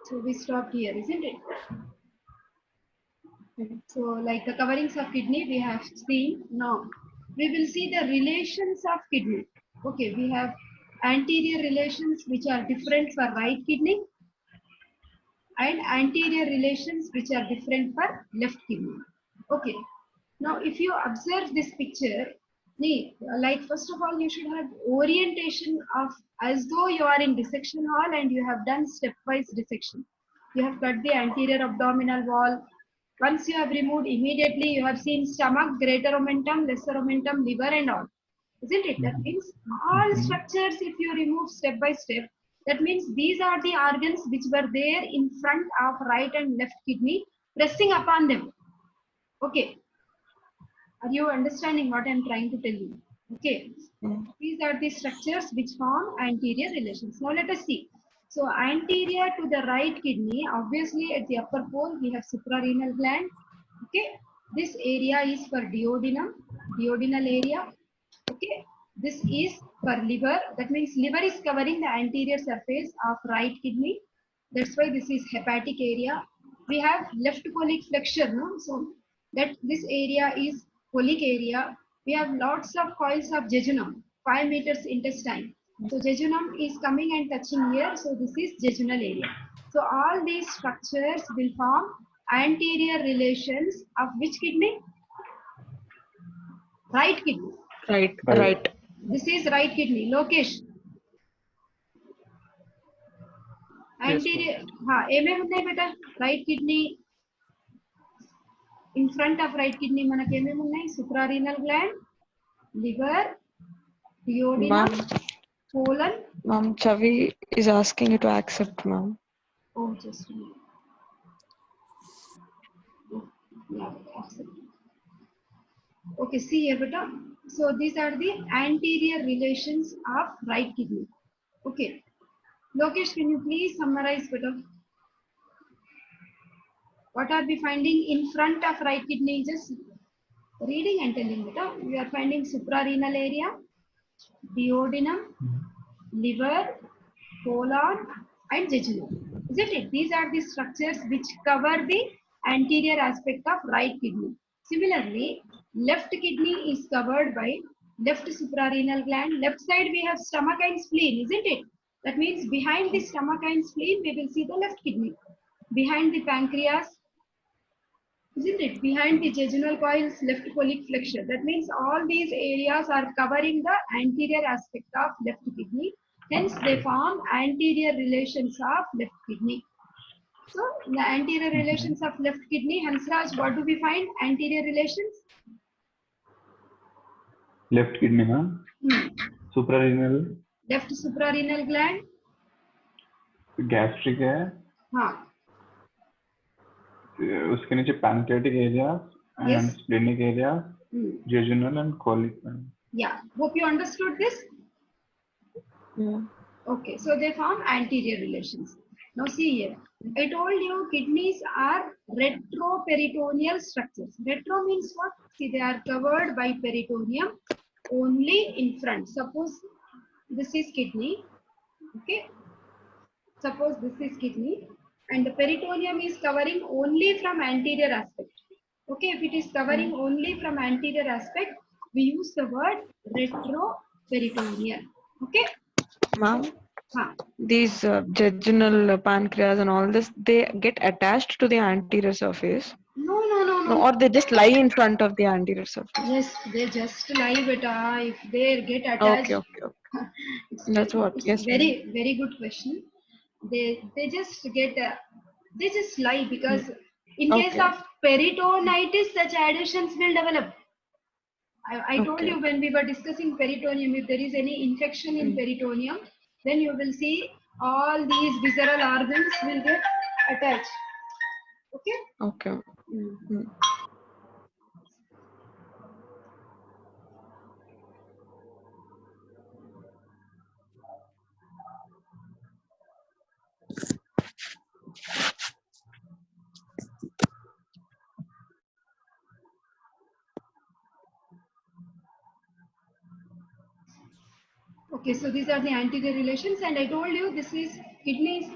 So we stopped here, isn't it? So like the coverings of kidney we have seen. Now we will see the relations of kidney. Okay, we have anterior relations which are different for right kidney and anterior relations which are different for left kidney. Okay, now if you observe this picture, like first of all you should have orientation of as though you are in dissection hall and you have done stepwise dissection. You have cut the anterior abdominal wall. Once you have removed, immediately you have seen stomach, greater omentum, lesser omentum, liver and all. Isn't it? That means all structures, if you remove step by step, that means these are the organs which were there in front of right and left kidney, pressing upon them. Okay. Are you understanding what I am trying to tell you? Okay. These are the structures which form anterior relations. Now let us see. So anterior to the right kidney, obviously at the upper pole we have suprarenal gland. Okay. This area is for duodenum, duodenal area. Okay. This is for liver. That means liver is covering the anterior surface of right kidney. That's why this is hepatic area. We have left colic flexure, no? So that this area is colic area. We have lots of coils of jejunum, 5 meters intestine. So jejunum is coming and touching here. So this is jejunal area. So all these structures will form anterior relations of which kidney? Right kidney. Right. This is right kidney. Lokesh. Anterior. हाँ ఏమేమి ఉన్నాయి బేటా right kidney in front of right kidney మనకి ఏమేమి ఉన్నాయి suprarenal gland, liver, duodenum, colon. Ma'am, Chavi is asking you to accept, ma'am. Oh, just a minute. Yeah, accept. Okay, see here beta. So these are the anterior relations of right kidney. Okay. Lokesh, can you please summarize beta? What are we finding in front of right kidney? Just reading and telling beta. We are finding suprarenal area, duodenum, liver, colon and jejunum. Isn't it? These are the structures which cover the anterior aspect of right kidney. Similarly, left kidney is covered by left suprarenal gland. Left side we have stomach and spleen, isn't it? That means behind the stomach and spleen we will see the left kidney. Behind the pancreas, isn't it? Behind the jejunal coils, left colic flexure. That means all these areas are covering the anterior aspect of left kidney. Hence, they form anterior relations of left kidney. So, the anterior relations of left kidney, Hansraj, what do we find? Anterior relations? Left kidney, ma'am. Suprarenal. Left suprarenal gland. Gastric है. हाँ. उसके नीचे pancreatic area and splenic area, jejunal and colic. Yeah. Hope you understood this. Yeah. Okay. So they form anterior relations. Now see here. I told you kidneys are retroperitoneal structures. Retro means what? See, they are covered by peritoneum only in front. Suppose this is kidney. Okay. Suppose this is kidney and the peritoneum is covering only from anterior aspect. Okay. If it is covering only from anterior aspect, we use the word retroperitoneal. Okay. Ma'am, these jejunal pancreas and all this, they get attached to the anterior surface. No. Or they just lie in front of the anterior surface. Yes, they just lie, beta. If they get attached. Okay. That's what. Yes. Very good question. They just get they just lie because in case of peritonitis, such adhesions will develop. I told you when we were discussing peritoneum, if there is any infection in peritoneum, then you will see all these visceral organs will get attached. Okay. Okay, so these are the anterior relations, and I told you this is kidney is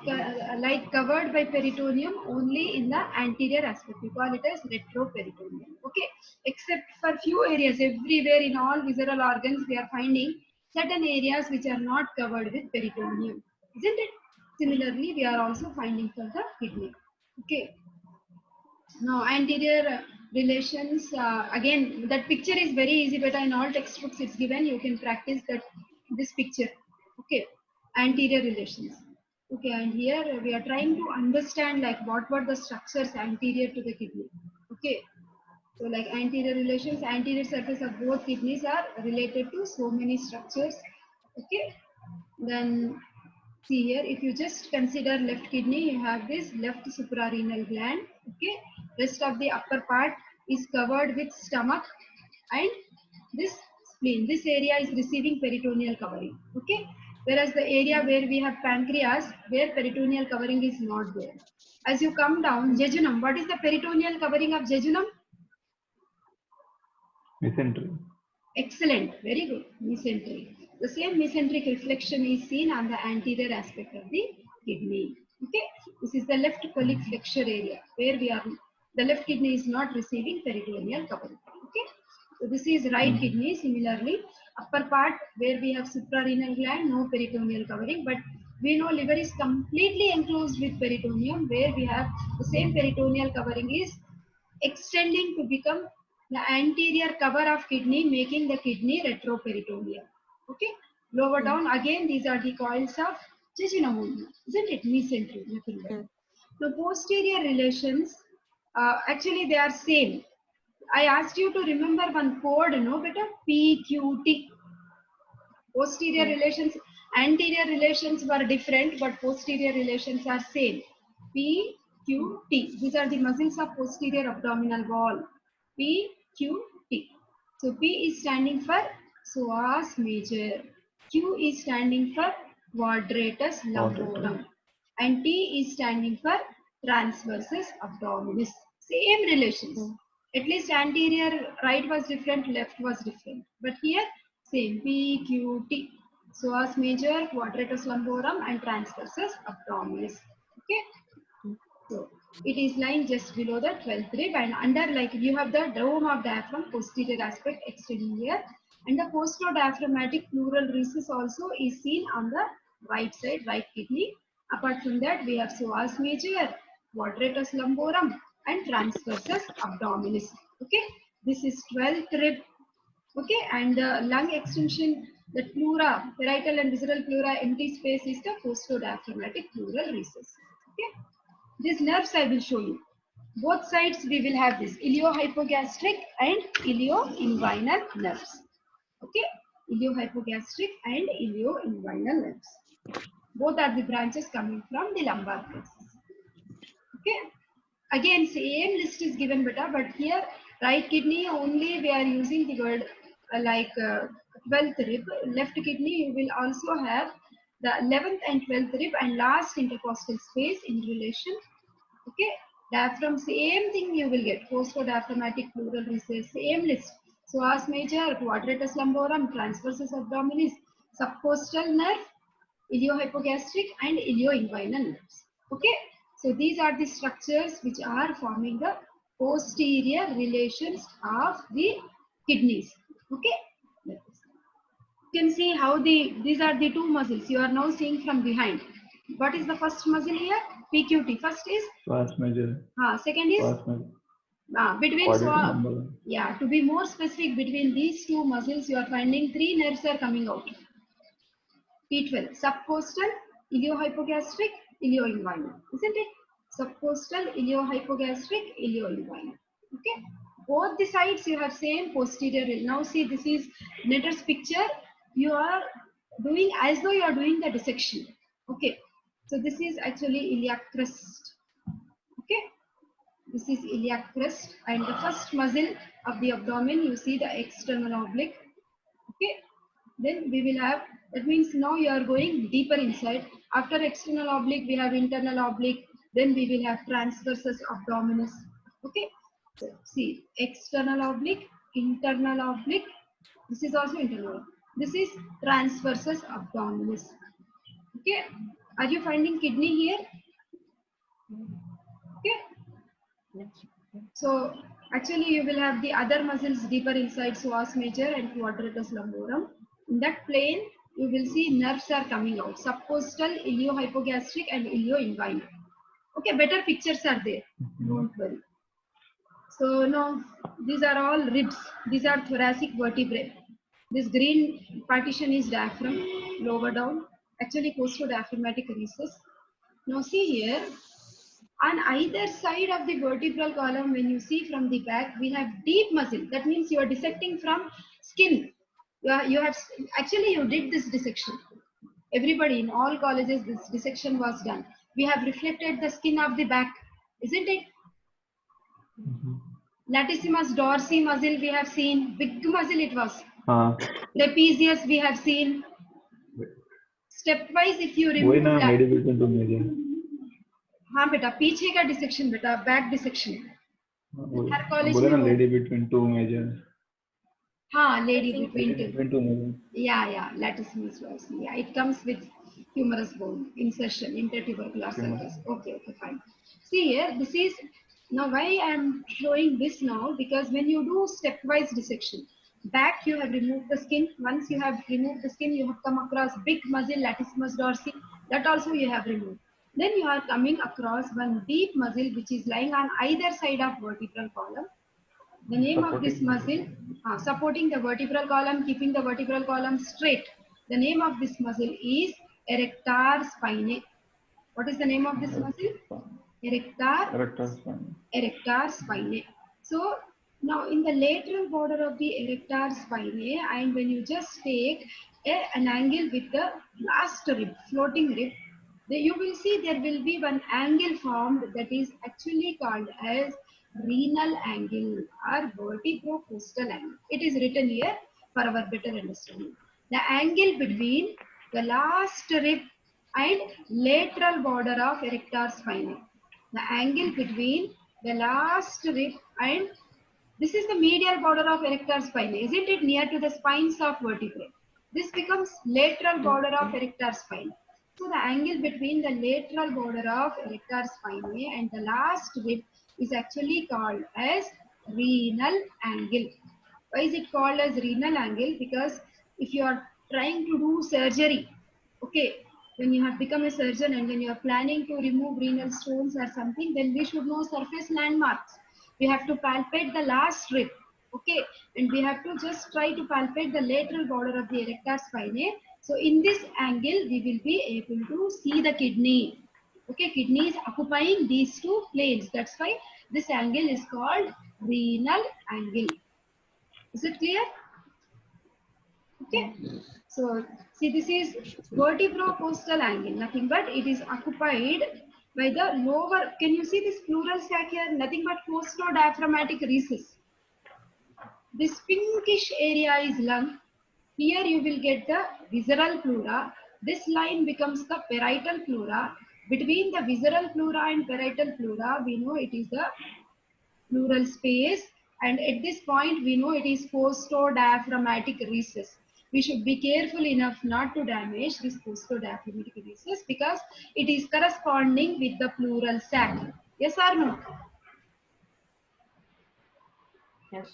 like covered by peritoneum only in the anterior aspect. We call it as retroperitoneum. Okay, except for few areas, everywhere in all visceral organs, we are finding certain areas which are not covered with peritoneum, isn't it? Similarly, we are also finding for the kidney. Okay. Now, anterior relations, again, that picture is very easy, but in all textbooks it's given, you can practice that this picture. Okay, anterior relations. Okay, and here we are trying to understand like what were the structures anterior to the kidney. Okay, so like anterior relations, anterior surface of both kidneys are related to so many structures. Okay, then see here, if you just consider left kidney, you have this left suprarenal gland. Okay, rest of the upper part is covered with stomach, and this spleen. This area is receiving peritoneal covering. Okay, whereas the area where we have pancreas, where peritoneal covering is not there. As you come down, jejunum. What is the peritoneal covering of jejunum? Mesentery. Excellent, very good. Mesentery. The same mesenteric reflection is seen on the anterior aspect of the kidney. Okay, this is the left colic flexure area where we are. The left kidney is not receiving peritoneal covering. Okay, so this is right kidney. Similarly, upper part where we have suprarenal gland, no peritoneal covering, but we know liver is completely enclosed with peritoneum, where we have the same peritoneal covering is extending to become the anterior cover of kidney, making the kidney retroperitoneal. Okay, lower down again, these are the coils of jejunum, isn't it? Mesentery, nothing but. The posterior relations, actually they are same. I asked you to remember one code, no, better PQT. Posterior relations, anterior relations were different, but posterior relations are same. P, Q, T. These are the muscles of posterior abdominal wall. P, Q, T. So P is standing for psoas major. Q is standing for quadratus lumborum. And T is standing for transversus abdominis. Same relations. At least anterior right was different, left was different. But here same P, Q, T. Psoas major, quadratus lumborum, and transversus abdominis. Okay. So it is lying just below the 12th rib, and under, like, you have the dome of diaphragm, posterior aspect extending here, and the postodiaphragmatic pleural recess also is seen on the right side, right kidney. Apart from that, we have psoas major, quadratus lumborum, and transversus abdominis. Okay, this is 12th rib. Okay, and the lung extension, the pleura, parietal and visceral pleura, empty space is the postodiaphragmatic pleural recess. Okay, these nerves I will show you. Both sides we will have this iliohypogastric and ilioinguinal nerves. Okay, iliohypogastric and ilioinguinal nerves. Both are the branches coming from the lumbar plexus. Okay, again same list is given, beta, but here right kidney only we are using the word 12th rib. Left kidney you will also have the 11th and 12th rib and last intercostal space in relation. Okay, diaphragm, same thing you will get. Postodiaphragmatic pleural recess, same list. Psoas major, quadratus lumborum, transversus abdominis, subcostal nerve, iliohypogastric, and ilioinguinal nerves. Okay, so these are the structures which are forming the posterior relations of the kidneys. Okay, you can see how these are the two muscles you are now seeing from behind. What is the first muscle here? PQT. First is Psoas major. second is Psoas major. between, so Lumborum. yeah, to be more specific, between these two muscles you are finding three nerves are coming out. P12, subcostal, iliohypogastric, ilioinguinal, isn't it? Subcostal, iliohypogastric, ilioinguinal. Okay, both the sides you have same posterior. Now see, this is Netter's picture. You are doing as though you are doing the dissection. Okay, so this is actually iliac crest. Okay, this is iliac crest, and the first muscle of the abdomen, you see the external oblique. Okay, then we will have, that means now you are going deeper inside. After external oblique, we have internal oblique, then we will have transversus abdominis. Okay, so see, external oblique, internal oblique, this is also internal. This is transversus abdominis. Okay, are you finding kidney here? Okay, so actually you will have the other muscles deeper inside psoas major and quadratus lumborum. In that plane, you will see nerves are coming out, subcostal, iliohypogastric and ilioinguinal. Okay, better pictures are there, don't worry. So now these are all ribs, these are thoracic vertebrae. This green partition is diaphragm, lower down, actually costodiaphragmatic recess. Now see here, on either side of the vertebral column, when you see from the back, we have deep muscle. That means you are dissecting from skin. You have actually you did this dissection. Everybody in all colleges, this dissection was done. We have reflected the skin of the back, isn't it? Latissimus dorsi muscle we have seen, big muscle it was. Trapezius we have seen. Stepwise, if you remove हाँ बेटा पीछे का dissection बेटा back dissection हर college में lady between two majors. हाँ lady between two majors. Yeah, latissimus dorsi. Yeah, it comes with humerus bone insertion intertubercular surface. Okay, fine. See here, this is now why I am showing this now, because when you do stepwise dissection, back you have removed the skin. Once you have removed the skin, you have come across big muscle latissimus dorsi. That also you have removed. Then you are coming across one deep muscle which is lying on either side of vertebral column. The name of this muscle, supporting the vertebral column, keeping the vertebral column straight. The name of this muscle is erector spinae. What is the name of this muscle? Erector spinae. So now in the lateral border of the erector spinae, and when you just take an angle with the last rib, floating rib, you will see there will be one angle formed that is actually called as renal angle or vertebrocostal angle. It is written here for our better understanding. The angle between the last rib and lateral border of erector spinae. The angle between the last rib and this is the medial border of erector spinae, isn't it, near to the spines of vertebrae? This becomes lateral border of erector spine. So the angle between the lateral border of erector spinae and the last rib is actually called as renal angle. Why is it called as renal angle? Because if you are trying to do surgery, okay, when you have become a surgeon and when you are planning to remove renal stones or something, then we should know surface landmarks. We have to palpate the last rib, okay, and we have to just try to palpate the lateral border of the erector spinae. So in this angle, we will be able to see the kidney. Okay, kidney is occupying these two planes. That's why this angle is called renal angle. Is it clear? Okay. So see, this is vertebrocostal angle, nothing but it is occupied by the lower. Can you see this pleural sac here? Nothing but costodiaphragmatic recess. This pinkish area is lung. Here you will get the visceral pleura. This line becomes the parietal pleura. Between the visceral pleura and parietal pleura, we know it is the pleural space, and at this point we know it is costodiaphragmatic recess. We should be careful enough not to damage this costodiaphragmatic recess because it is corresponding with the pleural sac. Yes or no? Yes.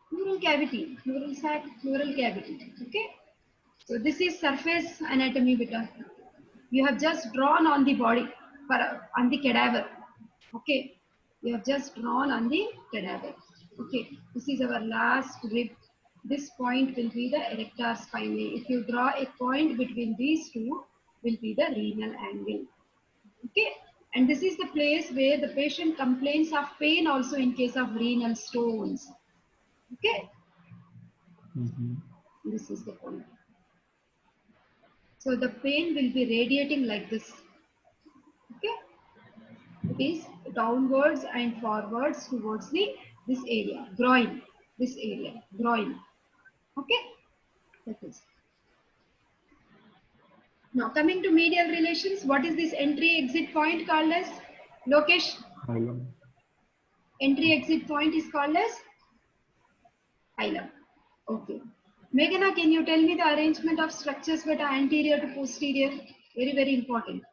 Pleural cavity, pleural sac, pleural cavity. Okay. So this is surface anatomy beta. You have just drawn on the body, on the cadaver. Okay. You have just drawn on the cadaver. Okay. This is our last rib. This point will be the erector spinae. If you draw a point between these two, will be the renal angle. Okay. And this is the place where the patient complains of pain also in case of renal stones. Okay. This is the point. So the pain will be radiating like this. Okay. It is downwards and forwards towards this area, groin, this area, groin. Okay. That is. Now coming to medial relations, what is this entry exit point called as? Lokesh? Hilum. Entry exit point is called as? Hilum. Okay. Meghana, can you tell me the arrangement of structures that are anterior to posterior? Very, very important.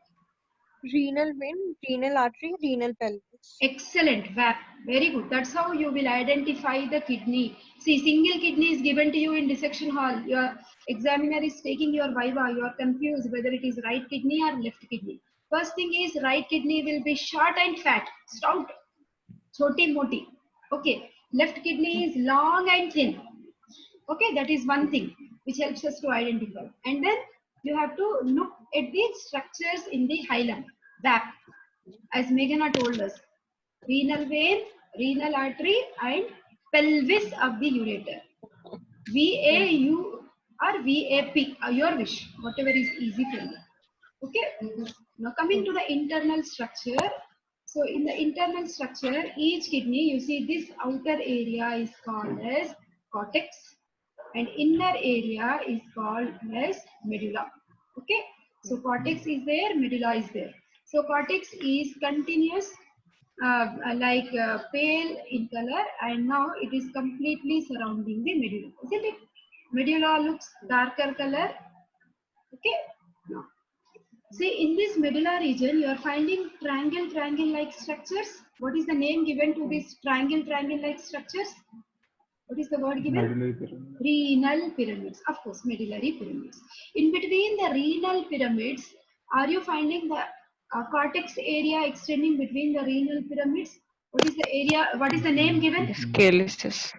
Renal vein, renal artery, renal pelvis. Excellent, VAP. Very good. That's how you will identify the kidney. See, single kidney is given to you in dissection hall. Your examiner is taking your viva. You are confused whether it is right kidney or left kidney. First thing is right kidney will be short and fat, stout, choti moti. Okay. Left kidney is long and thin. Okay, that is one thing which helps us to identify. And then you have to look at the structures in the hilum, VAP, as Meghana told us. Renal vein, renal artery, and pelvis of the ureter. VAU or VAP, your wish, whatever is easy for you. Okay. Now coming to the internal structure. So in the internal structure, each kidney, you see this outer area is called as cortex, and inner area is called as medulla. Okay. So cortex is there, medulla is there. So cortex is continuous, pale in color, and now it is completely surrounding the medulla, isn't it? Medulla looks darker color. Okay. Now, see, in this medulla region, you are finding triangle-like structures. What is the name given to these triangle-like structures? What is the word given? Medullary pyramid. Renal pyramids. Of course, medullary pyramids. In between the renal pyramids, are you finding the cortex area extending between the renal pyramids? What is the area? What is the name given? Calyces.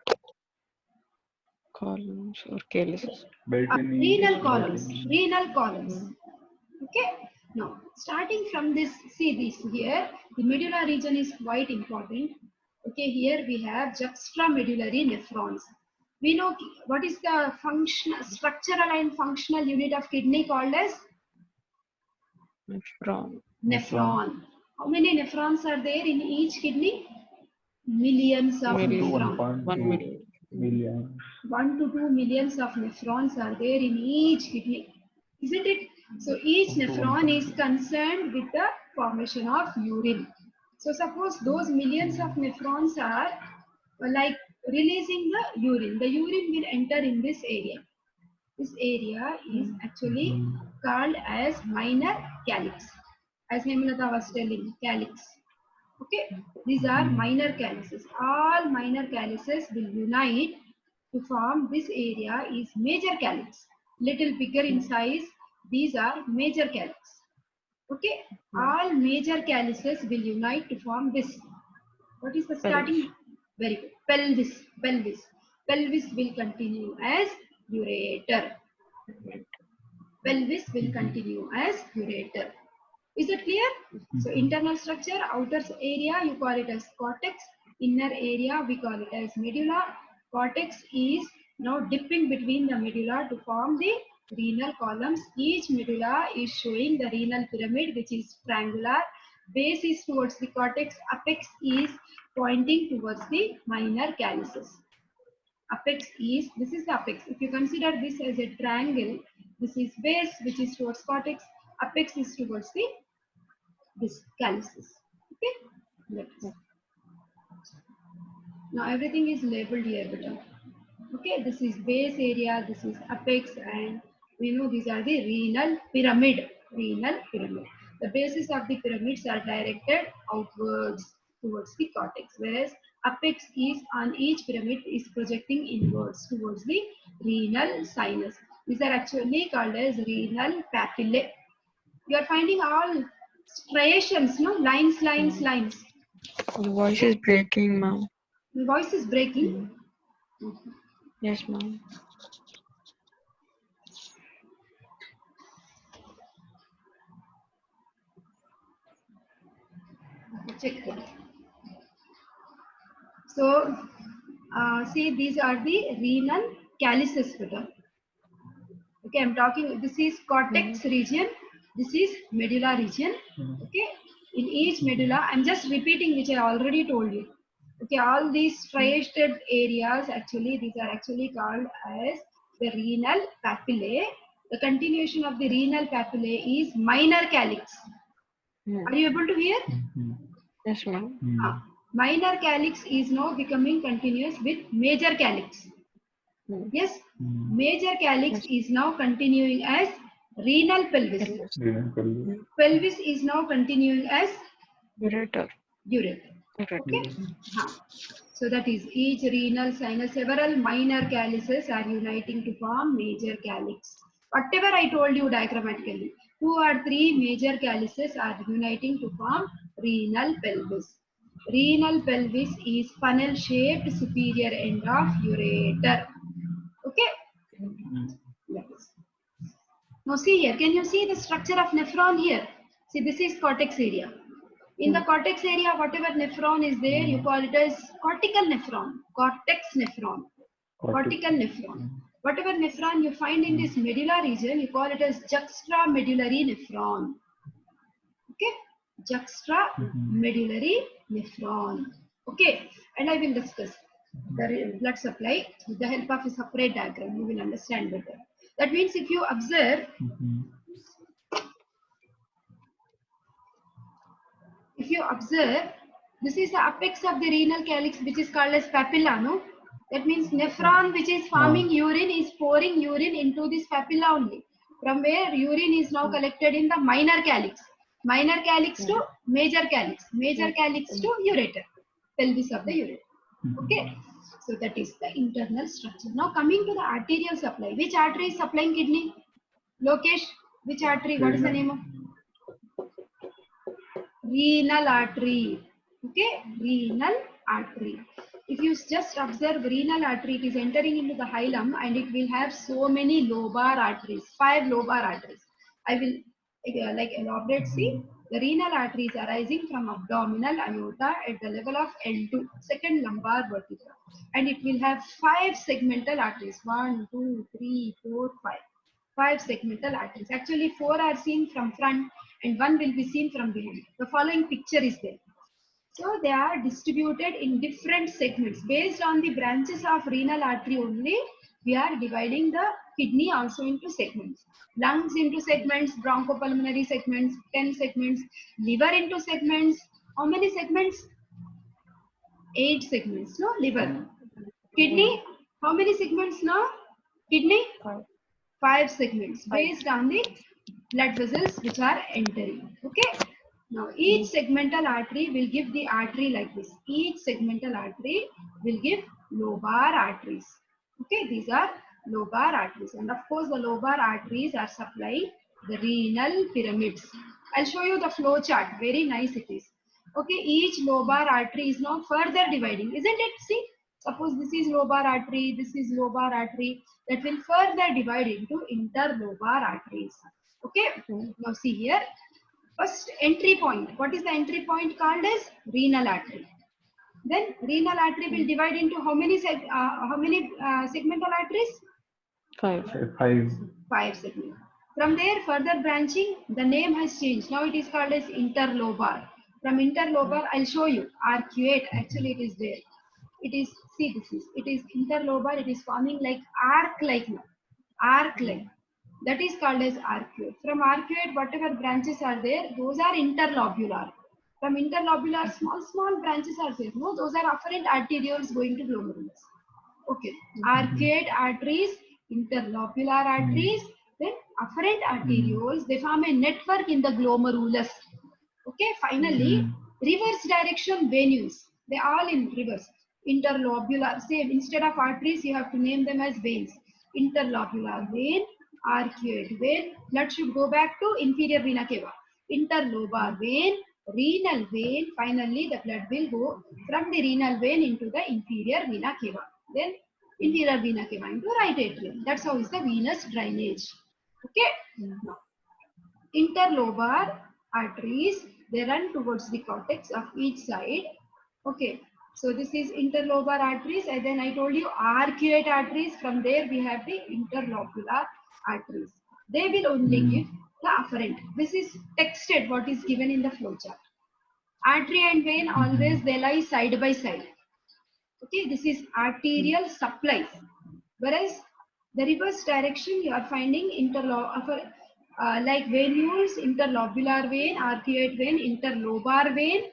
Columns or calyces. Renal columns. Renal columns. Okay. Now, starting from this, see this here, the medulla region is quite important. Okay, here we have juxtamedullary nephrons. We know what is the structural and functional unit of kidney called as? Nephron. Nephron. How many nephrons are there in each kidney? Millions of nephrons. 1 million. 1 to 2 millions of nephrons are there in each kidney, isn't it? So each nephron is concerned with the formation of urine. So suppose those millions of nephrons are like releasing the urine. The urine will enter in this area. This area is actually called as minor calyx. As Hemlata was telling, calyx. Okay, these are minor calyces. All minor calyces will unite to form this area is major calyx. Little bigger in size, these are major calyx. Okay, all major calyces will unite to form this. What is the starting? Very good. Pelvis, pelvis. Pelvis will continue as ureter. Pelvis will continue as ureter. Is it clear? So internal structure, outer area, you call it as cortex. Inner area, we call it as medulla. Cortex is now dipping between the medulla to form the renal columns. Each medulla is showing the renal pyramid, which is triangular. Base is towards the cortex. Apex is pointing towards the minor calyces. Apex is, this is the apex. If you consider this as a triangle, this is base, which is towards cortex. Apex is towards the this calyces. Okay. Now everything is labeled here, better. Okay, this is base area, this is apex, and we know these are the renal pyramid. Renal pyramid. The bases of the pyramids are directed outwards towards the cortex, whereas apex is on each pyramid is projecting inwards towards the renal sinus. These are actually called as renal papillae. You are finding all striations, no? Lines, lines, lines. The voice is breaking, ma'am. The voice is breaking. Yes, ma'am. Check it. So, see, these are the renal calyces. Okay, I'm talking, this is cortex region, this is medulla region. Okay, in each medulla, I'm just repeating which I already told you. Okay, all these striated areas, actually, these are actually called as the renal papillae. The continuation of the renal papillae is minor calyx. Are you able to hear? Yes, ma'am. Minor calyx is now becoming continuous with major calyx. Yes, Major calyx is now continuing as renal pelvis. Renal pelvis. Pelvis is now continuing as Ureter. ureter. Okay. So that is each renal sinus. Several minor calyces are uniting to form major calyx. Whatever I told you diagrammatically, 2 or 3 major calyces are uniting to form renal pelvis. Renal pelvis is funnel shaped superior end of ureter. Okay. Yes. Now see here, can you see the structure of nephron here? See, this is cortex area. In the cortex area, whatever nephron is there, you call it as cortical nephron, cortex nephron, cortical nephron. Whatever nephron you find in this medulla region, you call it as juxtamedullary nephron. Okay, juxtamedullary nephron. Okay, and I will discuss the blood supply with the help of a separate diagram. You will understand better. That means if you observe, this is the apex of the renal calyx, which is called as papilla, no? That means nephron which is forming urine is pouring urine into this papilla only, from where urine is now collected in the minor calyx to major calyx to ureter, pelvis of the ureter. Okay, so that is the internal structure. Now coming to the arterial supply, which artery is supplying kidney? Lokesh, which artery? What is the name of? Renal artery. Okay, renal artery. If you just observe renal artery, it is entering into the hilum and it will have so many lobar arteries, 5 lobar arteries. I will elaborate. See, the renal arteries arising from abdominal aorta at the level of L2, second lumbar vertebra, and it will have 5 segmental arteries. 1, 2, 3, 4, 5. 5 segmental arteries. Actually, 4 are seen from front and 1 will be seen from behind. The following picture is there. So they are distributed in different segments. Based on the branches of renal artery only, we are dividing the kidney also into segments. Lungs into segments, bronchopulmonary segments, 10 segments, liver into segments. How many segments? 8 segments, no? Liver. Kidney, how many segments now? Kidney? 5 segments based on the blood vessels which are entering. Okay. Now each segmental artery will give the artery like this. Each segmental artery will give lobar arteries. Okay, these are lobar arteries, and of course the lobar arteries are supplying the renal pyramids. I'll show you the flow chart. Very nice it is. Okay, each lobar artery is now further dividing, isn't it? See, suppose this is lobar artery, this is lobar artery. That will further divide into interlobar arteries. Okay, now see here. First entry point. What is the entry point called as? Renal artery. Then renal artery will divide into how many segmental arteries? 5. 5 segments. From there, further branching, the name has changed. Now it is called as interlobar. From interlobar, I'll show you. Arcuate. Actually, it is there. It is, see, it is interlobar. It is forming like arc-like now. Arc-like. That is called as arcuate. From arcuate, whatever branches are there, those are interlobular. From interlobular, small branches are there. No, those are afferent arterioles going to glomerulus. Okay. Arcuate arteries, interlobular arteries, then afferent arterioles, they form a network in the glomerulus. Okay. Finally, reverse direction venules. They are all in reverse. Interlobular, same. Instead of arteries, you have to name them as veins. Interlobular vein, arcuate vein. Blood should go back to inferior vena cava. Interlobar vein, renal vein. Finally, the blood will go from the renal vein into the inferior vena cava. Then inferior vena cava into right atrium. That's how is the venous drainage. Okay. Interlobar arteries, they run towards the cortex of each side. Okay. So this is interlobar arteries, and then I told you arcuate arteries. From there we have the interlobular arteries. They will only give the afferent. This is texted what is given in the flowchart. Artery and vein always they lie side by side. Okay, this is arterial supply. Whereas the reverse direction you are finding like venules, interlobular vein, arcuate vein, interlobar vein,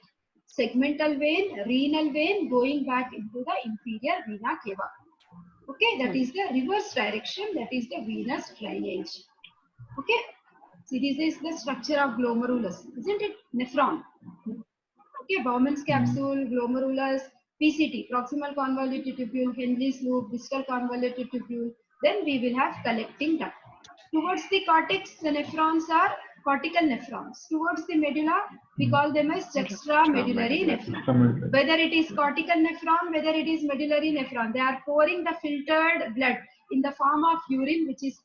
segmental vein, renal vein going back into the inferior vena cava. Okay, that is the reverse direction, that is the venous drainage. Okay, see this is the structure of glomerulus, isn't it? Nephron. Okay, Bowman's capsule, glomerulus, PCT, proximal convoluted tubule, Henle's loop, distal convoluted tubule. Then we will have collecting duct. Towards the cortex, the nephrons are cortical nephrons. Towards the medulla, we call them as juxtamedullary nephron. Whether it is cortical nephron, whether it is medullary nephron, they are pouring the filtered blood in the form of urine, which is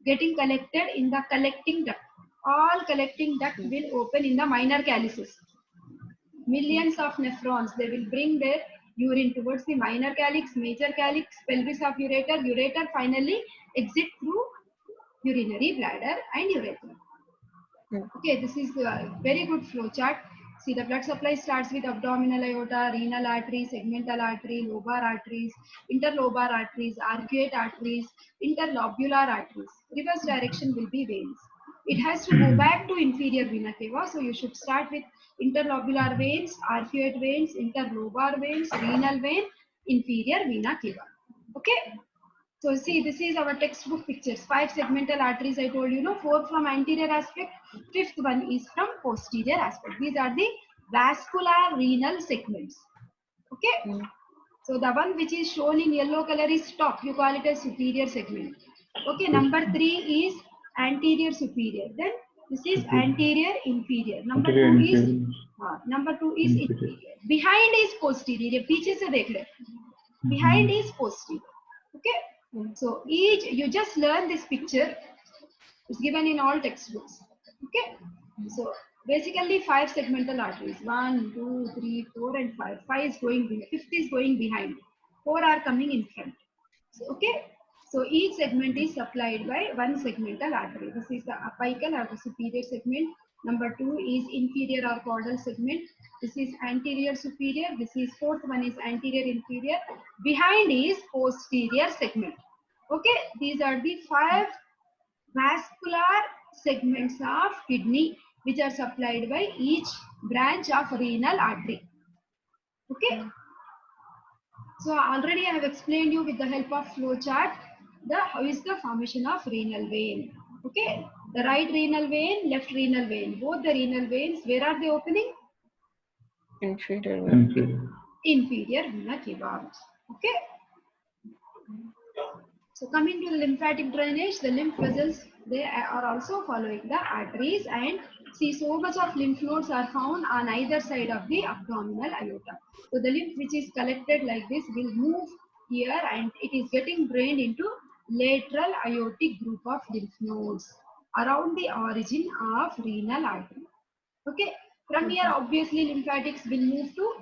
getting collected in the collecting duct. All collecting duct will open in the minor calyces. Millions of nephrons, they will bring their urine towards the minor calyx, major calyx, pelvis of ureter, ureter finally exit through urinary bladder and urethra. Okay, this is a very good flow chart. See, the blood supply starts with abdominal aorta, renal artery, segmental artery, lobar arteries, interlobar arteries, arcuate arteries, interlobular arteries. Reverse direction will be veins. It has to go back to inferior vena cava. So you should start with interlobular veins, arcuate veins, interlobar veins, renal vein, inferior vena cava. Okay. So see, this is our textbook pictures. 5 segmental arteries I told you, 4 from anterior aspect, 5th one is from posterior aspect. These are the vascular renal segments. Okay. So the one which is shown in yellow color is top. You call it as superior segment. Okay. Number 3 is anterior superior. Then this is anterior inferior. Number 2 is inferior. Behind is posterior. पीछे से देख ले. Behind is posterior. Okay. So each, you just learn this picture. It's given in all textbooks. Okay. So basically 5 segmental arteries. 1, 2, 3, 4 and 5. 5 is going behind. 5th is going behind. 4 are coming in front. So, okay. So each segment is supplied by one segmental artery. This is the apical or the superior segment. Number 2 is inferior or caudal segment. This is anterior superior. This is 4th one is anterior inferior. Behind is posterior segment. Okay, these are the 5 vascular segments of kidney which are supplied by each branch of renal artery. Okay. So already I have explained you with the help of flow chart how is the formation of renal vein. Okay, the right renal vein, left renal vein, both the renal veins, where are they opening? Inferior. Inferior vena cava. Okay. So coming to the lymphatic drainage, the lymph vessels, they are also following the arteries, and see, so much of lymph nodes are found on either side of the abdominal aorta. So the lymph which is collected like this will move here and it is getting drained into lateral aortic group of lymph nodes around the origin of renal artery. Okay, from here obviously lymphatics will move to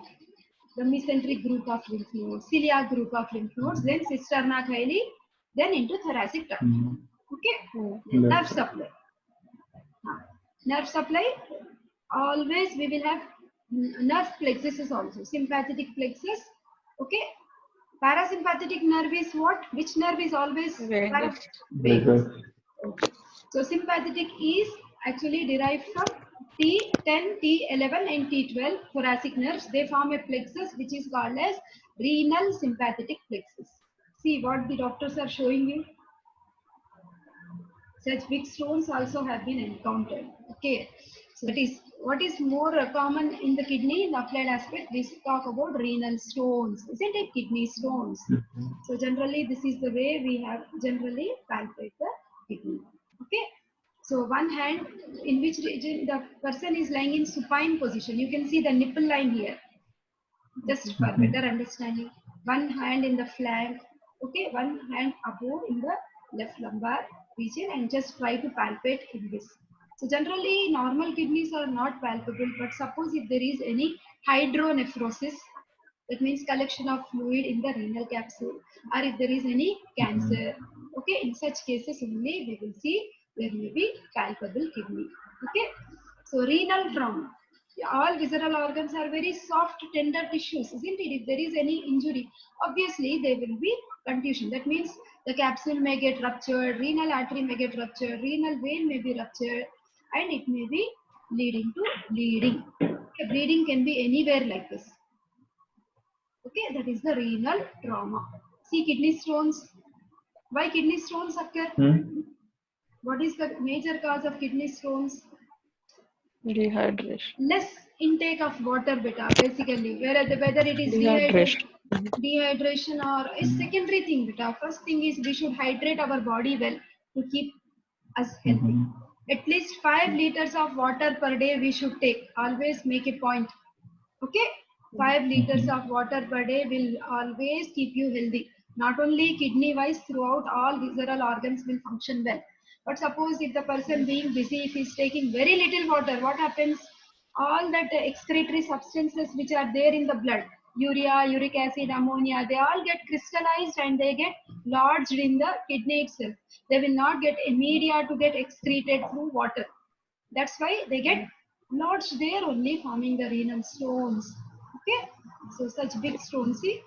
the mesenteric group of lymph nodes, celiac group of lymph nodes, then cisterna chyli, then into thoracic duct. Okay, nerve supply. Nerve supply, always we will have nerve plexuses also, sympathetic plexus. Okay, parasympathetic nerve is what? Which nerve is always? Vagus. So sympathetic is actually derived from T10, T11 and T12 thoracic nerves. They form a plexus which is called as renal sympathetic plexus. See what the doctors are showing you. Such big stones also have been encountered. Okay, so that is what is more common in the kidney. In the applied aspect, we talk about renal stones, isn't it? Kidney stones. So generally, this is the way we have generally palpate the kidney. Okay. So one hand, in which region the person is lying in supine position. You can see the nipple line here. Just for better understanding. One hand in the flank. Okay, one hand above in the left lumbar region, and just try to palpate in this. So generally normal kidneys are not palpable, but suppose if there is any hydronephrosis, that means collection of fluid in the renal capsule, or if there is any cancer, okay, in such cases only we will see there may be palpable kidney. Okay, so renal trauma. All visceral organs are very soft, tender tissues, isn't it? If there is any injury, obviously there will be contusion. That means the capsule may get ruptured, renal artery may get ruptured, renal vein may be ruptured, and it may be leading to bleeding. Okay, bleeding can be anywhere like this. Okay, that is the renal trauma. See kidney stones. Why kidney stones occur? What is the major cause of kidney stones? Dehydration. Less intake of water, beta, basically. Whether it is Dehydration. dehydration or a secondary thing, beta. First thing is we should hydrate our body well to keep us healthy. At least 5 liters of water per day we should take. Always make a point. Okay? 5 liters of water per day will always keep you healthy. Not only kidney wise, throughout all visceral organs will function well. But suppose if the person being busy, if he is taking very little water, what happens? All that excretory substances which are there in the blood, urea, uric acid, ammonia, they all get crystallized and they get lodged in the kidney itself. They will not get media to get excreted through water. That's why they get lodged there only, forming the renal stones. Okay, so such big stones, see,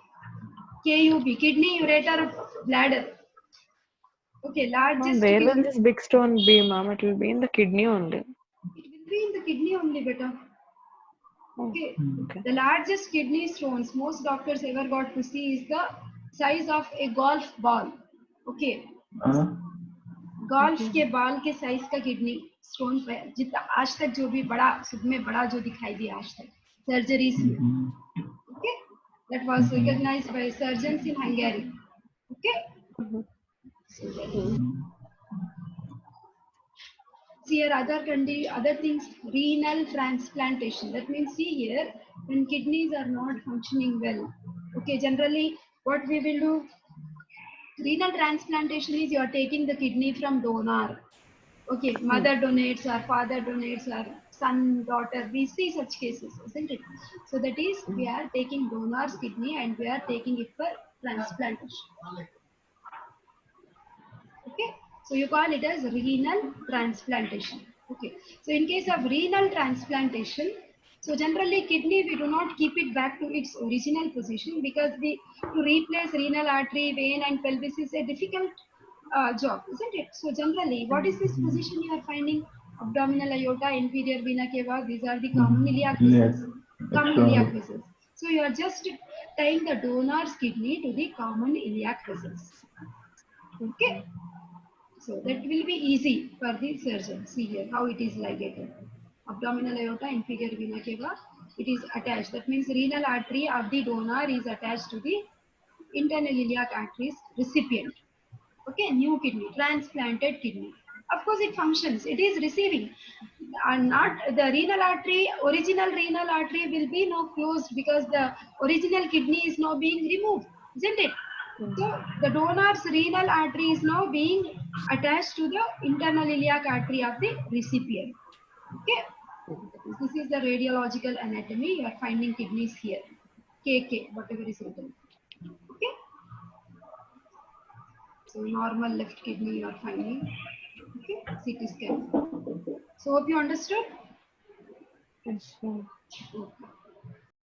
KUB, kidney, ureter, bladder. Okay, largest. Where will this big stone be, ma'am? It will be in the kidney only. It will be in the kidney only, beta. Okay. Okay. The largest kidney stones most doctors ever got to see is the size of a golf ball. Okay. Golf के ball के size का kidney stone जितना आज तक जो भी बड़ा सब में बड़ा जो दिखाई दिया आज तक सर्जरीज में. Okay, that was recognized by surgeons in Hungary. Okay. Here other things, renal transplantation. That means see here when kidneys are not functioning well. Okay, generally what we will do, renal transplantation is you are taking the kidney from donor. Okay, mother donates or father donates or son, daughter, we see such cases, isn't it? So that is, we are taking donor's kidney and we are taking it for transplantation. Okay, so you call it as renal transplantation. Okay, so in case of renal transplantation, so generally kidney we do not keep it back to its original position because to replace renal artery, vein and pelvis is a difficult job, isn't it? So generally, what is this position you are finding? Abdominal aorta, inferior vena cava, these are the common iliac vessels. Common iliac vessels. So you are just tying the donor's kidney to the common iliac vessels. Okay. So that will be easy for the surgeon. See here how it is ligated. Abdominal aorta, inferior vena cava, it is attached. That means renal artery of the donor is attached to the internal iliac arteries recipient. Okay, new kidney, transplanted kidney. Of course, it functions. It is receiving, and not the renal artery. Original renal artery will be now closed because the original kidney is now being removed, isn't it? So the donor's renal artery is now being attached to the internal iliac artery of the recipient. Okay, this is the radiological anatomy. You are finding kidneys here, KK, whatever is written. Okay. So normal left kidney you are finding. Okay, CT scan. So hope you understood. Yes, Okay.